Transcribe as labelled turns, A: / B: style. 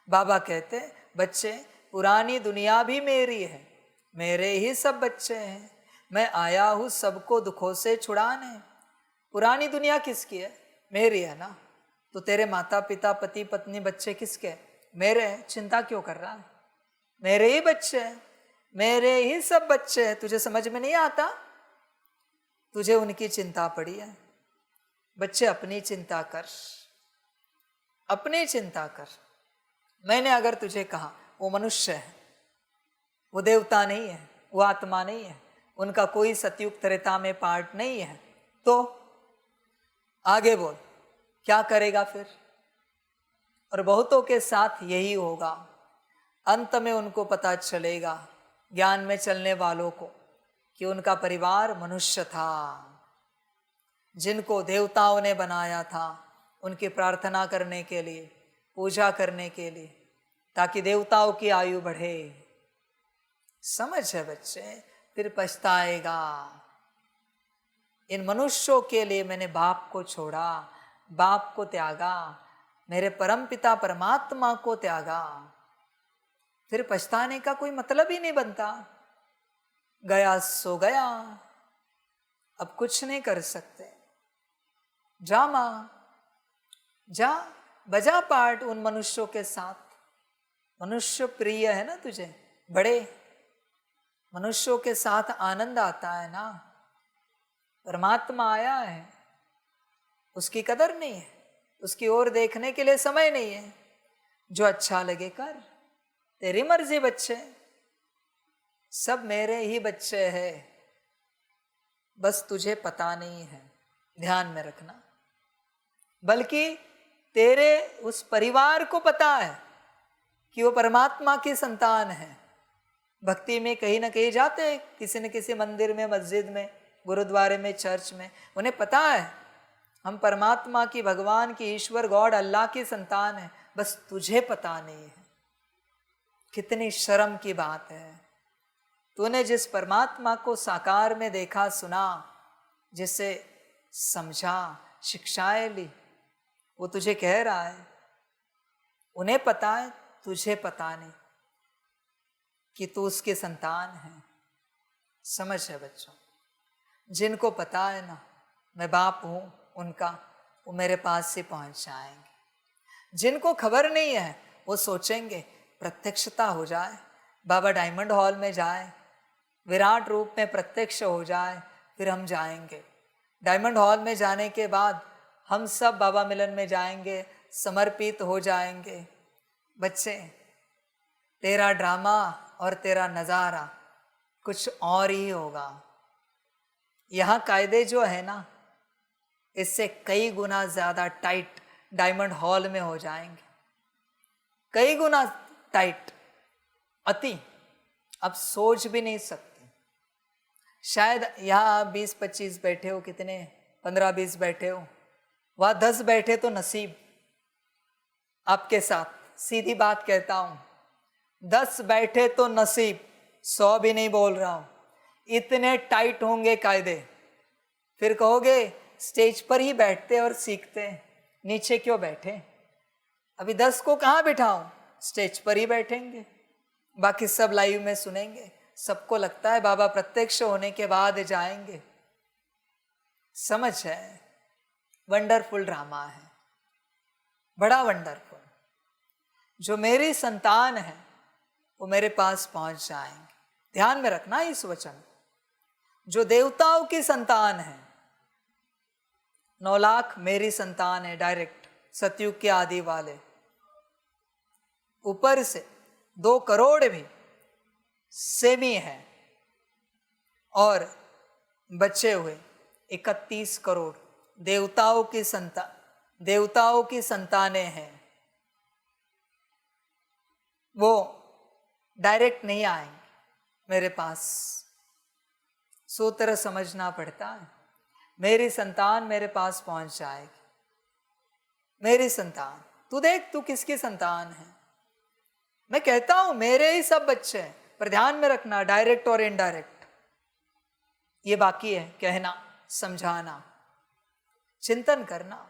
A: बाबा कहते बच्चे पुरानी दुनिया भी मेरी है, मेरे ही सब बच्चे हैं, मैं आया हूँ सबको दुखों से छुड़ाने। पुरानी दुनिया किसकी है? मेरी है ना। तो तेरे माता पिता पति पत्नी बच्चे किसके? मेरे हैं। चिंता क्यों कर रहा है? मेरे ही बच्चे हैं, मेरे ही सब बच्चे हैं। तुझे समझ में नहीं आता? तुझे उनकी चिंता पड़ी है। बच्चे अपनी चिंता कर, अपनी चिंता कर। मैंने अगर तुझे कहा वो मनुष्य है, वो देवता नहीं है, वो आत्मा नहीं है, उनका कोई सतयुग त्रेता में पार्ट नहीं है, तो आगे बोल क्या करेगा फिर? और बहुतों के साथ यही होगा। अंत में उनको पता चलेगा, ज्ञान में चलने वालों को, कि उनका परिवार मनुष्य था, जिनको देवताओं ने बनाया था उनकी प्रार्थना करने के लिए, पूजा करने के लिए, ताकि देवताओं की आयु बढ़े। समझ है बच्चे? फिर पछताएगा। इन मनुष्यों के लिए मैंने बाप को छोड़ा, बाप को त्यागा, मेरे परम पिता परमात्मा को त्यागा। फिर पछताने का कोई मतलब ही नहीं बनता। गया सो गया, अब कुछ नहीं कर सकते। जा माँ, जा बजा पाठ उन मनुष्यों के साथ। मनुष्य प्रिय है ना तुझे? बड़े मनुष्यों के साथ आनंद आता है ना। परमात्मा आया है, उसकी कदर नहीं है, उसकी ओर देखने के लिए समय नहीं है। जो अच्छा लगे कर, तेरी मर्जी। बच्चे सब मेरे ही बच्चे हैं, बस तुझे पता नहीं है, ध्यान में रखना। बल्कि तेरे उस परिवार को पता है कि वो परमात्मा की संतान है। भक्ति में कहीं ना कहीं जाते हैं, किसी न किसी मंदिर में, मस्जिद में, गुरुद्वारे में, चर्च में, उन्हें पता है हम परमात्मा की, भगवान की, ईश्वर गॉड अल्लाह की संतान है, बस तुझे पता नहीं है। कितनी शर्म की बात है। तूने जिस परमात्मा को साकार में देखा, सुना, जिसे समझा, शिक्षाएं ली, वो तुझे कह रहा है उन्हें पता है, तुझे पता नहीं कि तू उसकी संतान है। समझ है बच्चों? जिनको पता है ना मैं बाप हूं उनका, वो मेरे पास से पहुंच जाएंगे। जिनको खबर नहीं है वो सोचेंगे प्रत्यक्षता हो जाए, बाबा डायमंड हॉल में जाए, विराट रूप में प्रत्यक्ष हो जाए, फिर हम जाएंगे। डायमंड हॉल में जाने के बाद हम सब बाबा मिलन में जाएंगे, समर्पित हो जाएंगे। बच्चे तेरा ड्रामा और तेरा नज़ारा कुछ और ही होगा। यहाँ कायदे जो है ना, इससे कई गुना ज़्यादा टाइट डायमंड हॉल में हो जाएंगे, कई गुना टाइट, अति। अब सोच भी नहीं सकते। शायद यहाँ 20-25 बैठे हो, कितने 15-20 बैठे हो, वहाँ 10 बैठे तो नसीब आपके साथ। सीधी बात कहता हूँ, 10 बैठे तो नसीब, 100 भी नहीं बोल रहा हूँ। इतने टाइट होंगे कायदे, फिर कहोगे स्टेज पर ही बैठते और सीखते, नीचे क्यों बैठे? अभी 10 को कहाँ बिठाऊं? स्टेज पर ही बैठेंगे, बाकी सब लाइव में सुनेंगे। सबको लगता है बाबा प्रत्यक्ष होने के बाद जाएंगे। समझ है? वंडरफुल ड्रामा है, बड़ा वंडरफुल। जो मेरी संतान है वो मेरे पास पहुंच जाएंगे। ध्यान में रखना इस वचन। जो देवताओं की संतान है, 9 लाख मेरी संतान है डायरेक्ट, सतयुग के आदि वाले। ऊपर से 2 करोड़ भी सेमी है, और बचे हुए 31 करोड़ देवताओं की संतानें हैं। वो डायरेक्ट नहीं आएंगे मेरे पास, सूत्र समझना पड़ता है। मेरी संतान मेरे पास पहुंच जाएगी। मेरी संतान, तू देख तू किसकी संतान है। मैं कहता हूं मेरे ही सब बच्चे हैं, पर ध्यान में रखना डायरेक्ट और इनडायरेक्ट, ये बाकी है कहना, समझाना, चिंतन करना।